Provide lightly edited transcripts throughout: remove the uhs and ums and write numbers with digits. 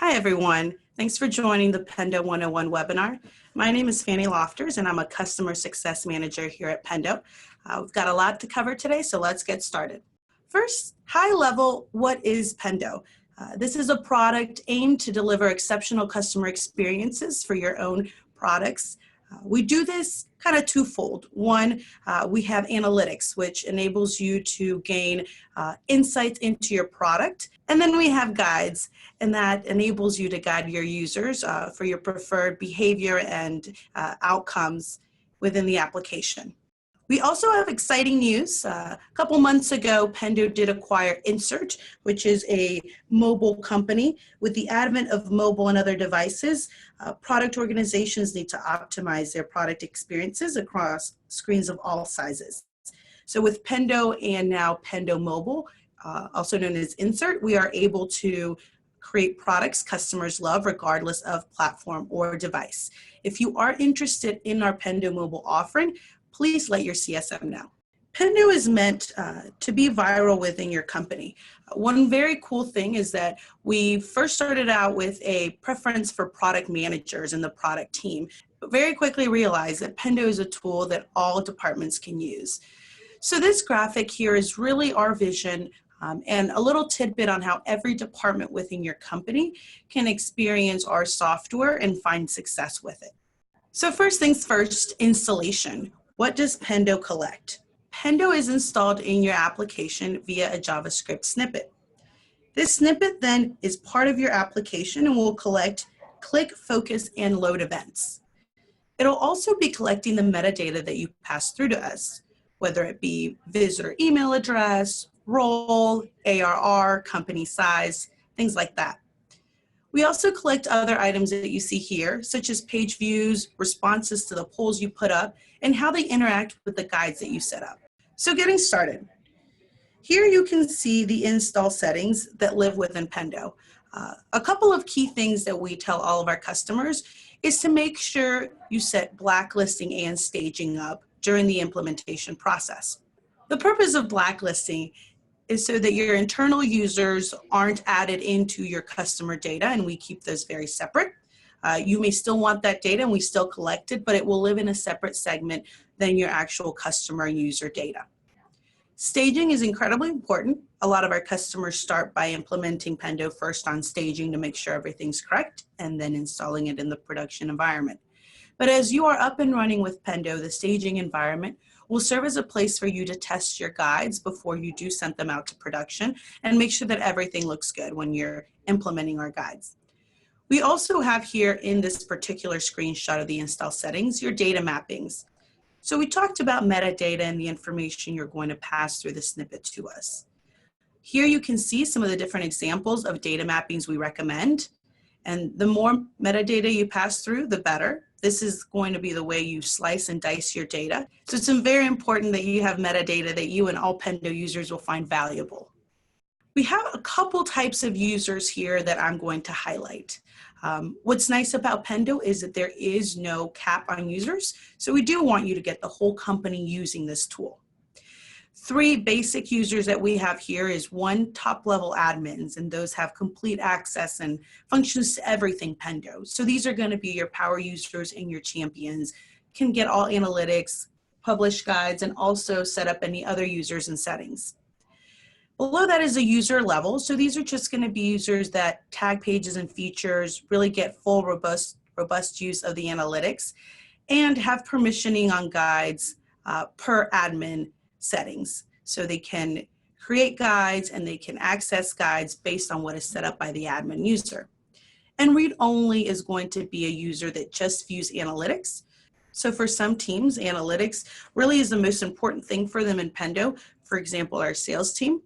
Hi, everyone. Thanks for joining the Pendo 101 webinar. My name is Fanny Lofters, and I'm a Customer Success Manager here at Pendo. We've got a lot to cover today, so let's get started. First, high level, what is Pendo? This is a product aimed to deliver exceptional customer experiences for your own products. We do this kind of twofold. One, we have analytics, which enables you to gain insights into your product. And then we have guides, and that enables you to guide your users for your preferred behavior and outcomes within the application. We also have exciting news. A couple months ago, Pendo did acquire Insert, which is a mobile company. With the advent of mobile and other devices, product organizations need to optimize their product experiences across screens of all sizes. So with Pendo and now Pendo Mobile, also known as Insert, we are able to create products customers love regardless of platform or device. If you are interested in our Pendo Mobile offering, please let your CSM know. Pendo is meant to be viral within your company. One very cool thing is that we first started out with a preference for product managers and the product team, but very quickly realized that Pendo is a tool that all departments can use. So this graphic here is really our vision and a little tidbit on how every department within your company can experience our software and find success with it. So first things first, installation. What does Pendo collect? Pendo is installed in your application via a JavaScript snippet. This snippet then is part of your application and will collect click, focus, and load events. It'll also be collecting the metadata that you pass through to us, whether it be visitor email address, role, ARR, company size, things like that. We also collect other items that you see here, such as page views, responses to the polls you put up, and how they interact with the guides that you set up. So getting started. Here you can see the install settings that live within Pendo. A couple of key things that we tell all of our customers is to make sure you set blacklisting and staging up during the implementation process. The purpose of blacklisting is so that your internal users aren't added into your customer data, and we keep those very separate. You may still want that data and we still collect it, but it will live in a separate segment than your actual customer user data. Staging is incredibly important. A lot of our customers start by implementing Pendo first on staging to make sure everything's correct and then installing it in the production environment. But as you are up and running with Pendo, the staging environment will serve as a place for you to test your guides before you do send them out to production and make sure that everything looks good when you're implementing our guides. We also have here in this particular screenshot of the install settings, your data mappings. So we talked about metadata and the information you're going to pass through the snippet to us. Here you can see some of the different examples of data mappings we recommend. And the more metadata you pass through, the better. This is going to be the way you slice and dice your data. So it's very important that you have metadata that you and all Pendo users will find valuable. We have a couple types of users here that I'm going to highlight. What's nice about Pendo is that there is no cap on users. So we do want you to get the whole company using this tool. 3 basic users that we have here is 1, top-level admins, and those have complete access and functions to everything Pendo. So these are going to be your power users and your champions, can get all analytics, publish guides, and also set up any other users and settings. Below that is a user level. So these are just going to be users that tag pages and features, really get full robust use of the analytics, and have permissioning on guides per admin settings. So they can create guides and they can access guides based on what is set up by the admin user. And read only is going to be a user that just views analytics. So for some teams, analytics really is the most important thing for them in Pendo. For example, our sales team,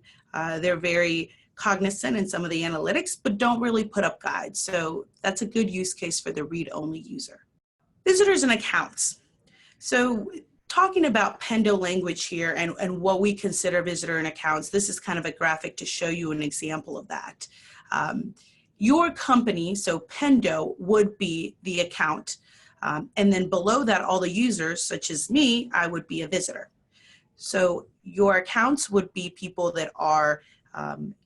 they're very cognizant in some of the analytics, but don't really put up guides. So that's a good use case for the read-only user. Visitors and accounts. So talking about Pendo language here and what we consider visitor and accounts, this is kind of a graphic to show you an example of that. Your company, so Pendo, would be the account. And then below that, all the users, such as me, I would be a visitor. So your accounts would be people that are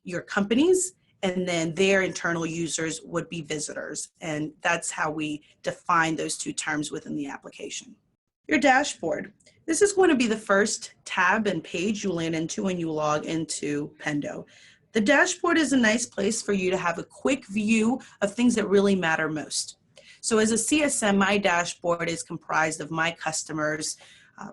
your companies, and then their internal users would be visitors. And that's how we define those two terms within the application. Your dashboard. This is going to be the first tab and page you land into when you log into Pendo. The dashboard is a nice place for you to have a quick view of things that really matter most. So as a CSM, my dashboard is comprised of my customers.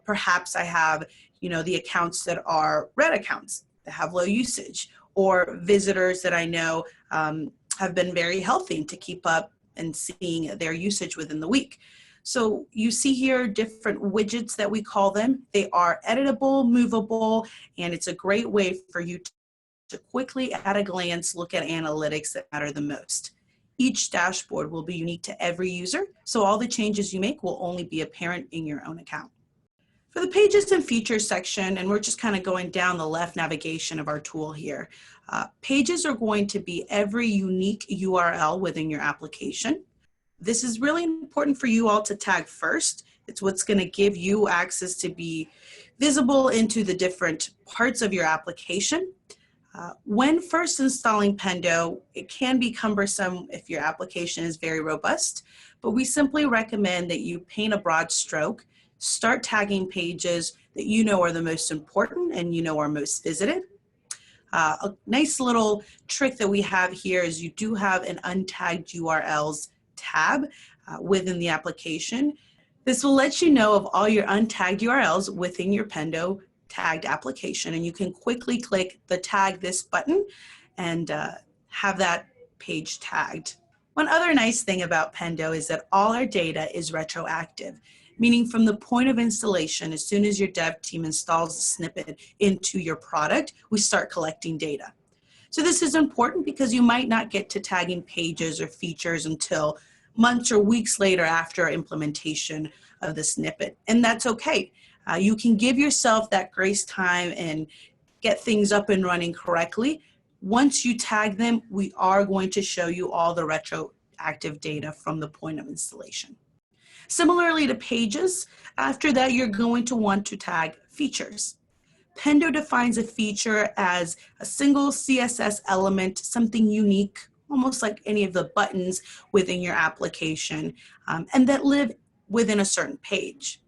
Perhaps I have, the accounts that are red accounts that have low usage, or visitors that I know have been very healthy to keep up and seeing their usage within the week. So you see here different widgets that we call them. They are editable, movable, and it's a great way for you to quickly at a glance look at analytics that matter the most. Each dashboard will be unique to every user, so all the changes you make will only be apparent in your own account. For the pages and features section, and we're just kind of going down the left navigation of our tool here, pages are going to be every unique URL within your application. This is really important for you all to tag first. It's what's going to give you access to be visible into the different parts of your application. When first installing Pendo, it can be cumbersome if your application is very robust, but we simply recommend that you paint a broad stroke, start tagging pages that you know are the most important and you know are most visited. A nice little trick that we have here is you do have an untagged URLs tab within the application. This will let you know of all your untagged URLs within your Pendo tagged application, and you can quickly click the tag this button and have that page tagged. One other nice thing about Pendo is that all our data is retroactive, meaning from the point of installation, as soon as your dev team installs a snippet into your product, we start collecting data. So this is important because you might not get to tagging pages or features until months or weeks later after implementation of the snippet, and that's okay. You can give yourself that grace time and get things up and running correctly. Once you tag them, we are going to show you all the retroactive data from the point of installation. Similarly to pages, after that, you're going to want to tag features. Pendo defines a feature as a single CSS element, something unique, almost like any of the buttons within your application, and that live within a certain page.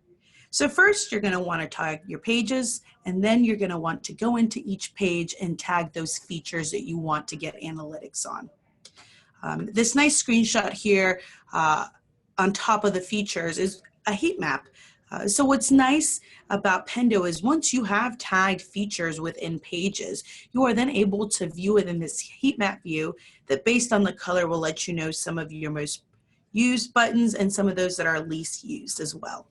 So first, you're going to want to tag your pages, and then you're going to want to go into each page and tag those features that you want to get analytics on. This nice screenshot here on top of the features is a heat map. So what's nice about Pendo is once you have tagged features within pages, you are then able to view it in this heat map view that based on the color will let you know some of your most used buttons and some of those that are least used as well.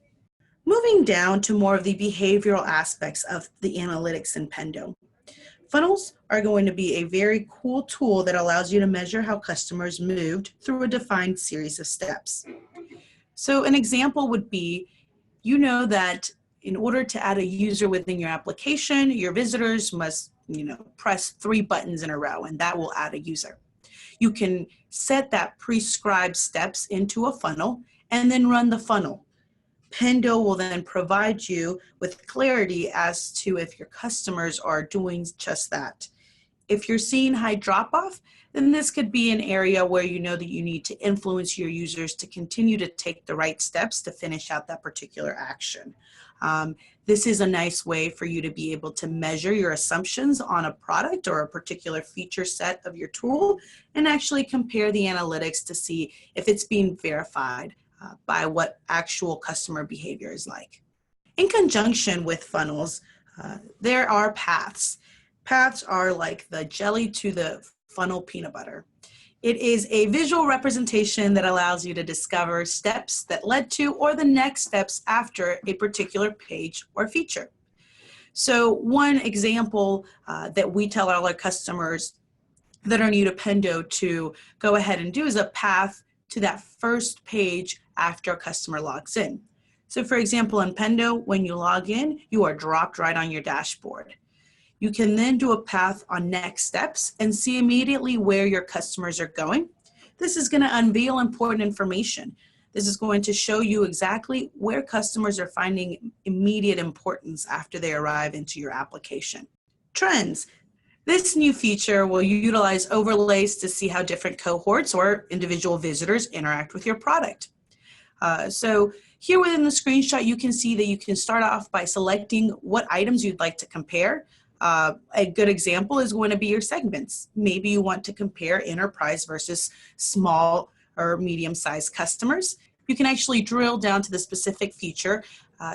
Moving down to more of the behavioral aspects of the analytics in Pendo. Funnels are going to be a very cool tool that allows you to measure how customers moved through a defined series of steps. So an example would be, you know that in order to add a user within your application, your visitors must, press 3 buttons in a row, and that will add a user. You can set that prescribed steps into a funnel and then run the funnel. Pendo will then provide you with clarity as to if your customers are doing just that. If you're seeing high drop-off, then this could be an area where you know that you need to influence your users to continue to take the right steps to finish out that particular action. This is a nice way for you to be able to measure your assumptions on a product or a particular feature set of your tool and actually compare the analytics to see if it's being verified by what actual customer behavior is like. In conjunction with funnels, there are paths. Paths are like the jelly to the funnel peanut butter. It is a visual representation that allows you to discover steps that led to or the next steps after a particular page or feature. So one example that we tell all our customers that are new to Pendo to go ahead and do is a path to that first page after a customer logs in. So for example, in Pendo, when you log in, you are dropped right on your dashboard. You can then do a path on next steps and see immediately where your customers are going. This is going to unveil important information. This is going to show you exactly where customers are finding immediate importance after they arrive into your application. Trends. This new feature will utilize overlays to see how different cohorts or individual visitors interact with your product. So here within the screenshot, you can see that you can start off by selecting what items you'd like to compare. A good example is going to be your segments. Maybe you want to compare enterprise versus small or medium-sized customers. You can actually drill down to the specific feature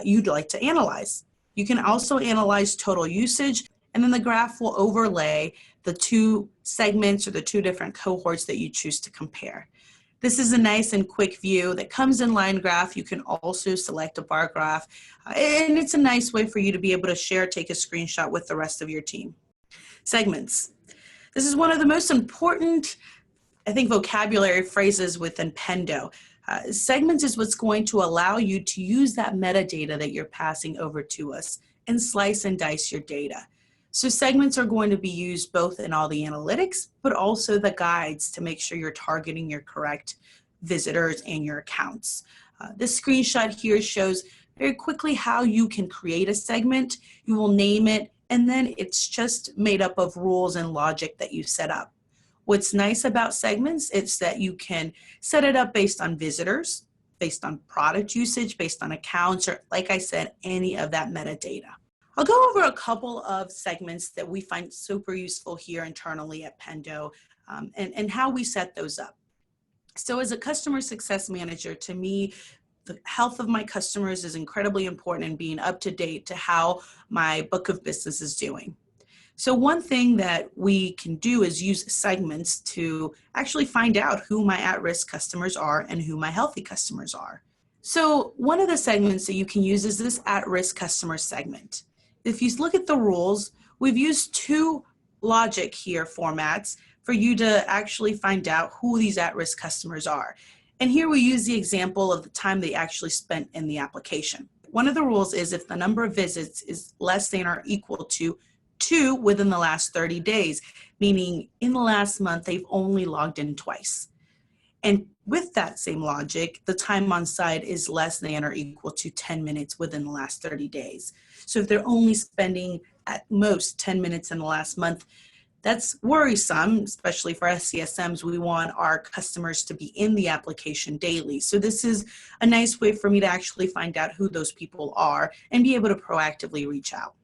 you'd like to analyze. You can also analyze total usage, and then the graph will overlay the two segments or the two different cohorts that you choose to compare. This is a nice and quick view that comes in line graph. You can also select a bar graph, and it's a nice way for you to be able to share, take a screenshot with the rest of your team. Segments. This is one of the most important, I think, vocabulary phrases within Pendo. Segments is what's going to allow you to use that metadata that you're passing over to us and slice and dice your data. So segments are going to be used both in all the analytics, but also the guides to make sure you're targeting your correct visitors and your accounts. This screenshot here shows very quickly how you can create a segment. You will name it, and then it's just made up of rules and logic that you set up. What's nice about segments is that you can set it up based on visitors, based on product usage, based on accounts, or like I said, any of that metadata. I'll go over a couple of segments that we find super useful here internally at Pendo and how we set those up. So as a customer success manager, to me, the health of my customers is incredibly important in being up to date to how my book of business is doing. So one thing that we can do is use segments to actually find out who my at-risk customers are and who my healthy customers are. So one of the segments that you can use is this at-risk customer segment. If you look at the rules, we've used two logic here formats for you to actually find out who these at-risk customers are. And here we use the example of the time they actually spent in the application. One of the rules is if the number of visits is less than or equal to 2 within the last 30 days, meaning in the last month they've only logged in twice. And with that same logic, the time on site is less than or equal to 10 minutes within the last 30 days. So if they're only spending at most 10 minutes in the last month, that's worrisome, especially for SCSMs. We want our customers to be in the application daily. So this is a nice way for me to actually find out who those people are and be able to proactively reach out.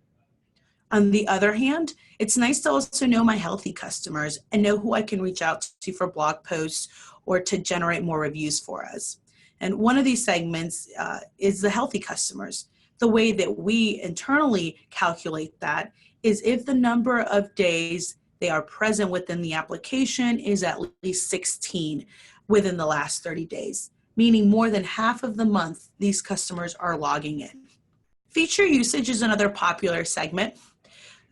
On the other hand, it's nice to also know my healthy customers and know who I can reach out to for blog posts or to generate more reviews for us. And one of these segments is the healthy customers. The way that we internally calculate that is if the number of days they are present within the application is at least 16 within the last 30 days, meaning more than half of the month these customers are logging in. Feature usage is another popular segment,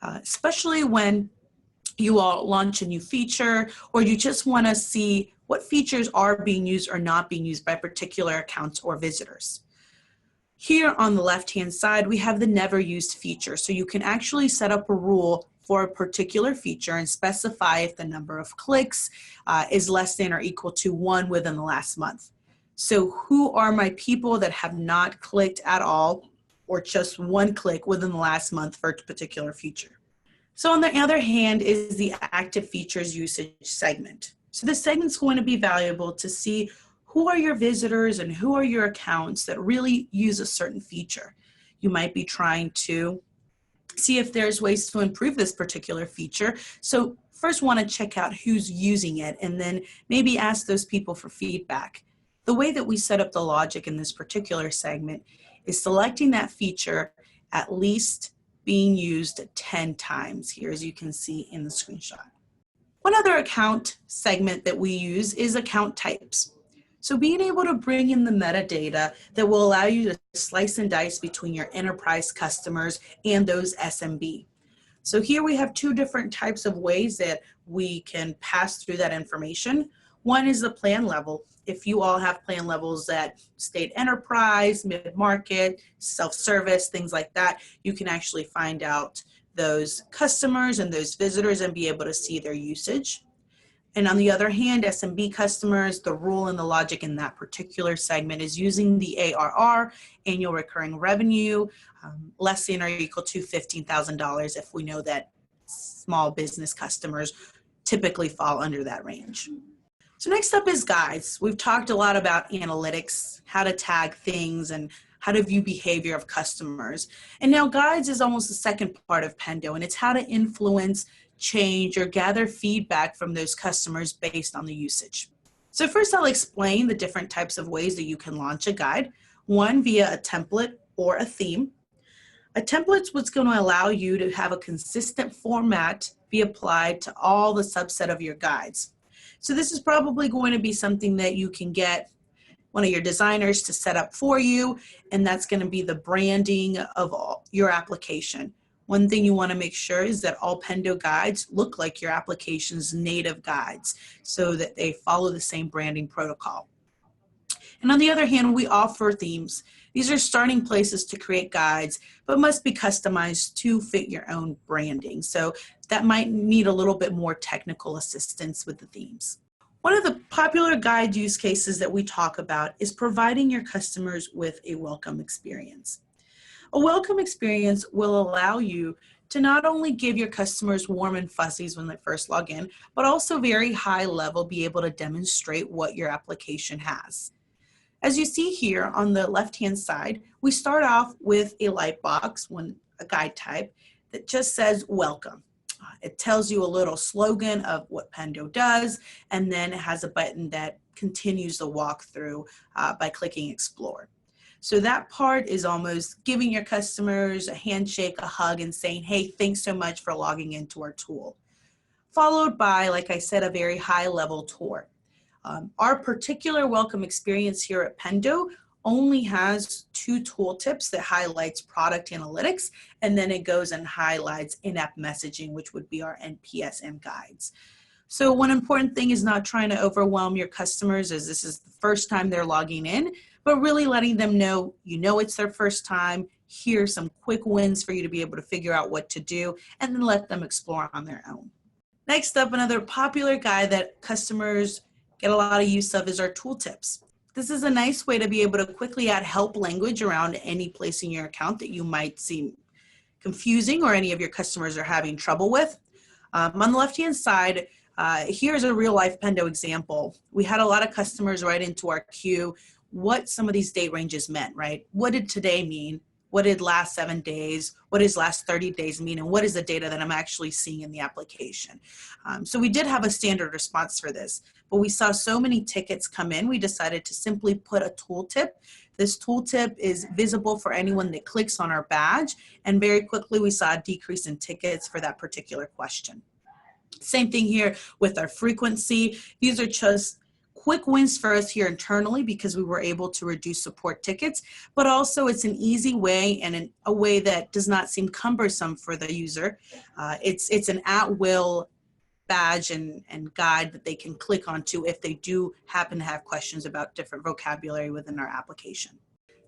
especially when you all launch a new feature or you just want to see what features are being used or not being used by particular accounts or visitors. Here on the left-hand side, we have the never used feature. So you can actually set up a rule for a particular feature and specify if the number of clicks is less than or equal to 1 within the last month. So who are my people that have not clicked at all or just 1 click within the last month for a particular feature? So on the other hand is the active features usage segment. So this segment's going to be valuable to see who are your visitors and who are your accounts that really use a certain feature. You might be trying to see if there's ways to improve this particular feature. So first want to check out who's using it and then maybe ask those people for feedback. The way that we set up the logic in this particular segment is selecting that feature at least being used 10 times here, as you can see in the screenshot. One other account segment that we use is account types. So being able to bring in the metadata that will allow you to slice and dice between your enterprise customers and those SMB. So here we have 2 different types of ways that we can pass through that information. One is the plan level. If you all have plan levels that state enterprise, mid-market, self-service, things like that, you can actually find out those customers and those visitors and be able to see their usage. And on the other hand, SMB customers, the rule and the logic in that particular segment is using the ARR, annual recurring revenue, less than or equal to $15,000 if we know that small business customers typically fall under that range. So next up is guides. We've talked a lot about analytics, how to tag things, and how to view behavior of customers. And now guides is almost the second part of Pendo, and it's how to influence, change, or gather feedback from those customers based on the usage. So first I'll explain the different types of ways that you can launch a guide. One, via a template or a theme. A template's what's going to allow you to have a consistent format be applied to all the subset of your guides. So this is probably going to be something that you can get one of your designers to set up for you, and that's going to be the branding of your application. One thing you want to make sure is that all Pendo guides look like your application's native guides so that they follow the same branding protocol. And on the other hand, we offer themes. These are starting places to create guides, but must be customized to fit your own branding. So that might need a little bit more technical assistance with the themes. One of the popular guide use cases that we talk about is providing your customers with a welcome experience. A welcome experience will allow you to not only give your customers warm and fuzzies when they first log in, but also very high level be able to demonstrate what your application has. As you see here on the left-hand side, we start off with a light box, a guide type, that just says welcome. It tells you a little slogan of what Pendo does, and then it has a button that continues the walkthrough by clicking explore. So that part is almost giving your customers a handshake, a hug, and saying, hey, thanks so much for logging into our tool. Followed by, like I said, a very high-level tour. Our particular welcome experience here at Pendo only has 2 tooltips that highlights product analytics, and then it goes and highlights in-app messaging, which would be our NPS and guides. So one important thing is not trying to overwhelm your customers as this is the first time they're logging in, but really letting them know, it's their first time. Here's some quick wins for you to be able to figure out what to do, and then let them explore on their own. Next up, another popular guide that customers get a lot of use of is our tooltips. This is a nice way to be able to quickly add help language around any place in your account that you might seem confusing or any of your customers are having trouble with. On the left-hand side, here's a real-life Pendo example. We had a lot of customers write into our queue what some of these date ranges meant, right? What did today mean? What did last 7 days? What does last 30 days mean? And what is the data that I'm actually seeing in the application? So we did have a standard response for this, but we saw so many tickets come in, we decided to simply put a tooltip. This tooltip is visible for anyone that clicks on our badge, and very quickly we saw a decrease in tickets for that particular question. Same thing here with our frequency. These are just quick wins for us here internally because we were able to reduce support tickets, but also it's an easy way and a way that does not seem cumbersome for the user. It's an at-will badge and guide that they can click onto if they do happen to have questions about different vocabulary within our application.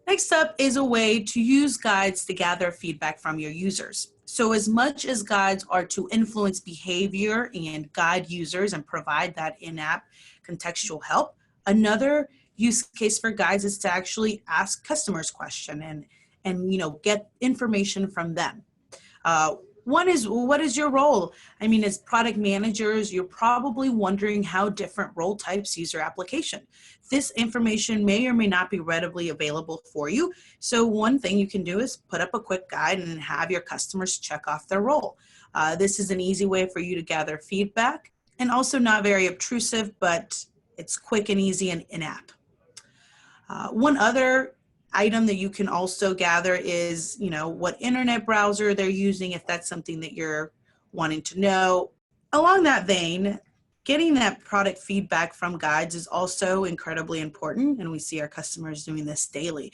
Next up is a way to use guides to gather feedback from your users. So as much as guides are to influence behavior and guide users and provide that in-app contextual help, another use case for guides is to actually ask customers questions and get information from them. One is, what is your role? I mean, as product managers, you're probably wondering how different role types use your application. This information may or may not be readily available for you. So one thing you can do is put up a quick guide and have your customers check off their role. This is an easy way for you to gather feedback and also not very obtrusive, but it's quick and easy and in-app. One other item that you can also gather is, what internet browser they're using, if that's something that you're wanting to know. Along that vein, getting that product feedback from guides is also incredibly important, and we see our customers doing this daily.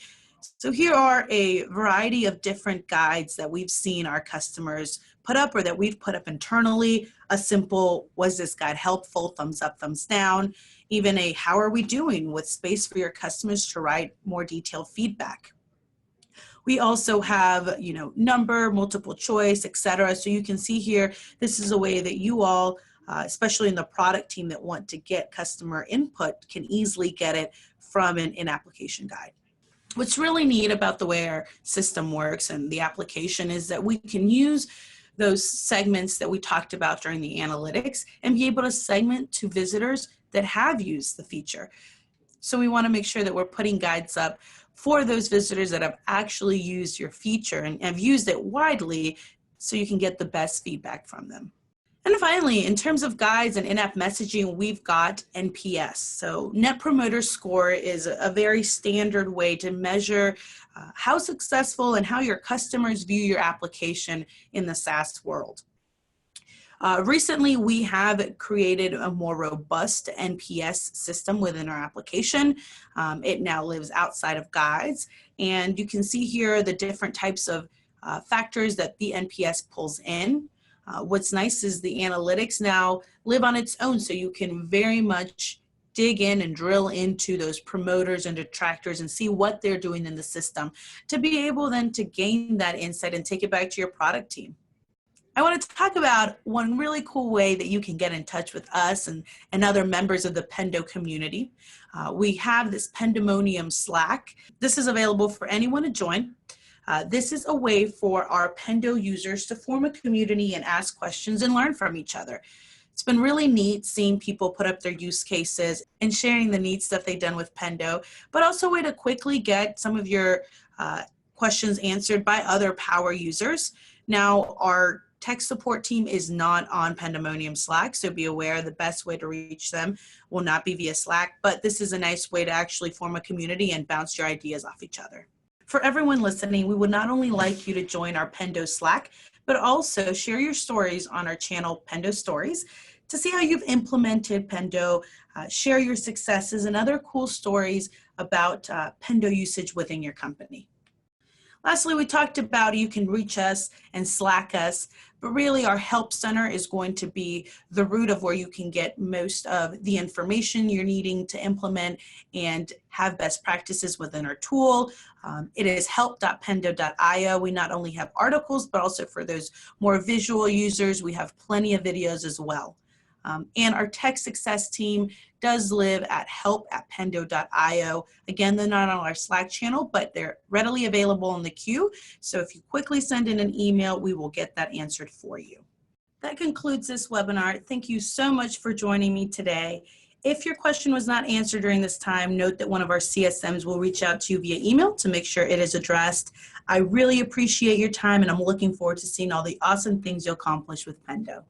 So here are a variety of different guides that we've seen our customers put up or that we've put up internally. A simple, was this guide helpful? Thumbs up, thumbs down. Even a, how are we doing, with space for your customers to write more detailed feedback. We also have, number, multiple choice, etc. So you can see here, this is a way that you all, especially in the product team that want to get customer input, can easily get it from an in-application guide. What's really neat about the way our system works and the application is that we can use those segments that we talked about during the analytics and be able to segment to visitors that have used the feature. So we want to make sure that we're putting guides up for those visitors that have actually used your feature and have used it widely so you can get the best feedback from them. And finally, in terms of guides and in-app messaging, we've got NPS. So Net Promoter Score is a very standard way to measure how successful and how your customers view your application in the SaaS world. Recently, we have created a more robust NPS system within our application. It now lives outside of guides, and you can see here the different types of factors that the NPS pulls in. What's nice is the analytics now live on its own, so you can very much dig in and drill into those promoters and detractors and see what they're doing in the system to be able then to gain that insight and take it back to your product team. I want to talk about one really cool way that you can get in touch with us and other members of the Pendo community. We have this Pendemonium Slack. This is available for anyone to join. This is a way for our Pendo users to form a community and ask questions and learn from each other. It's been really neat seeing people put up their use cases and sharing the neat stuff they've done with Pendo, but also a way to quickly get some of your questions answered by other power users. Now, our tech support team is not on Pendemonium Slack, so be aware the best way to reach them will not be via Slack, but this is a nice way to actually form a community and bounce your ideas off each other. For everyone listening, we would not only like you to join our Pendo Slack, but also share your stories on our channel, Pendo Stories, to see how you've implemented Pendo, share your successes and other cool stories about Pendo usage within your company. Lastly, we talked about you can reach us and Slack us, but really our help center is going to be the root of where you can get most of the information you're needing to implement and have best practices within our tool. It is help.pendo.io. We not only have articles, but also for those more visual users, we have plenty of videos as well. And our tech success team does live at help@pendo.io. Again, they're not on our Slack channel, but they're readily available in the queue. So if you quickly send in an email, we will get that answered for you. That concludes this webinar. Thank you so much for joining me today. If your question was not answered during this time, note that one of our CSMs will reach out to you via email to make sure it is addressed. I really appreciate your time, and I'm looking forward to seeing all the awesome things you'll accomplish with Pendo.